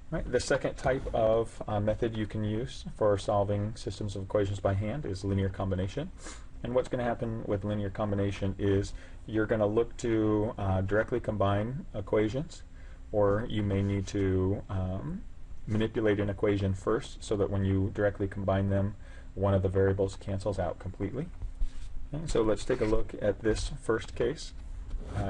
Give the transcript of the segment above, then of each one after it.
Right. The second type of method you can use for solving systems of equations by hand is linear combination. And what's going to happen with linear combination is you're going to look to directly combine equations, or you may need to manipulate an equation first so that when you directly combine them, one of the variables cancels out completely. And so let's take a look at this first case.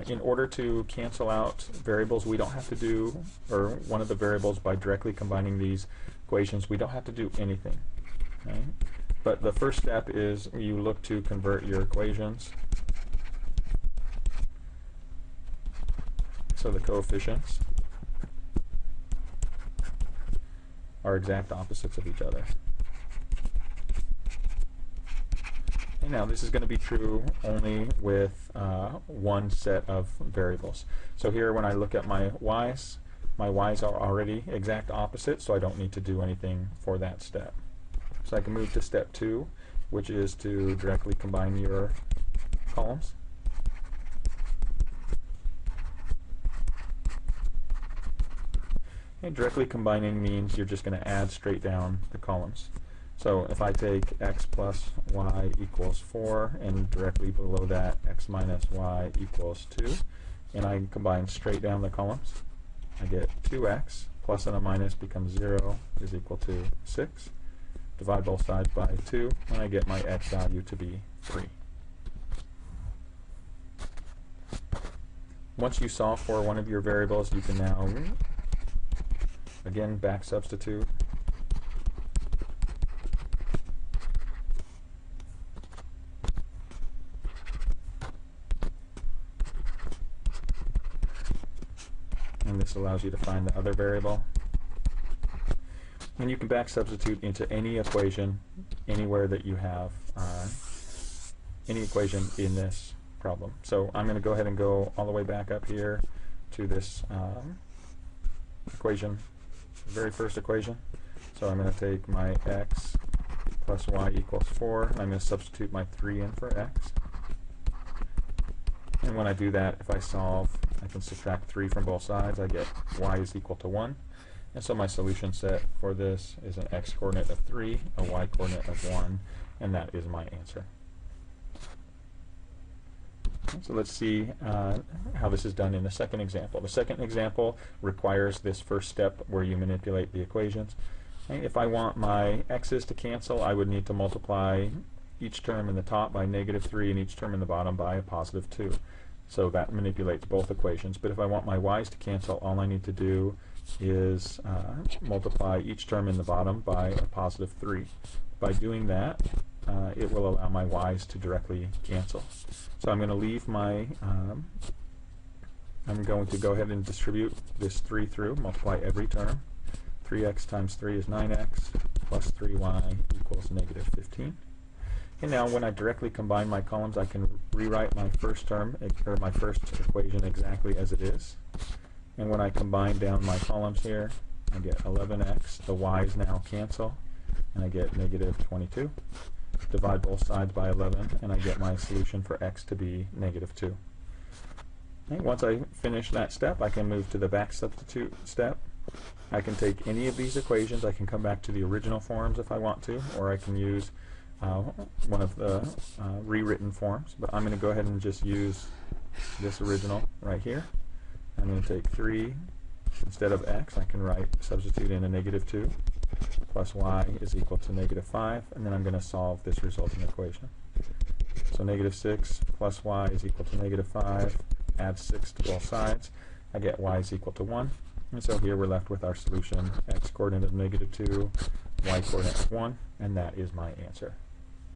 In order to cancel out variables, we don't have to do, or one of the variables, by directly combining these equations, we don't have to do anything. Okay? But the first step is you look to convert your equations so the coefficients are exact opposites of each other. And now this is going to be true only with one set of variables. So here when I look at my y's are already exact opposite, so I don't need to do anything for that step. So I can move to step 2, which is to directly combine your columns. And directly combining means you're just going to add straight down the columns. So if I take x plus y equals 4, and directly below that x minus y equals 2, and I combine straight down the columns, I get 2x plus and a minus becomes 0 is equal to 6. Divide both sides by 2, and I get my x value to be 3. Once you solve for one of your variables, you can now again back substitute. And this allows you to find the other variable. And you can back substitute into any equation anywhere that you have any equation in this problem. So I'm going to go ahead and go all the way back up here to this equation, the very first equation. So I'm going to take my x plus y equals 4, and I'm going to substitute my 3 in for x. And when I do that, if I solve, I can subtract 3 from both sides. I get y is equal to 1. And so my solution set for this is an x coordinate of 3, a y coordinate of 1, and that is my answer. So let's see how this is done in the second example. The second example requires this first step where you manipulate the equations. Okay, if I want my x's to cancel, I would need to multiply each term in the top by -3 and each term in the bottom by a +2. So that manipulates both equations. But if I want my y's to cancel, all I need to do is multiply each term in the bottom by a +3. By doing that, it will allow my y's to directly cancel. So I'm going to leave my, I'm going to go ahead and distribute this 3 through, multiply every term. 3x times 3 is 9x, plus 3y equals -15. And now when I directly combine my columns, I can rewrite my first term, or my first equation, exactly as it is. And when I combine down my columns here, I get 11x. The y's now cancel, and I get -22. Divide both sides by 11, and I get my solution for x to be -2. Okay, once I finish that step, I can move to the back substitute step. I can take any of these equations. I can come back to the original forms if I want to, or I can use one of the rewritten forms. But I'm going to go ahead and just use this original right here. I'm going to take 3 instead of x. I can substitute in a -2 plus y is equal to -5, and then I'm going to solve this resulting equation. So -6 plus y is equal to -5. Add 6 to both sides. I get y is equal to 1. And so here we're left with our solution, x coordinate of -2, y coordinate of 1, and that is my answer.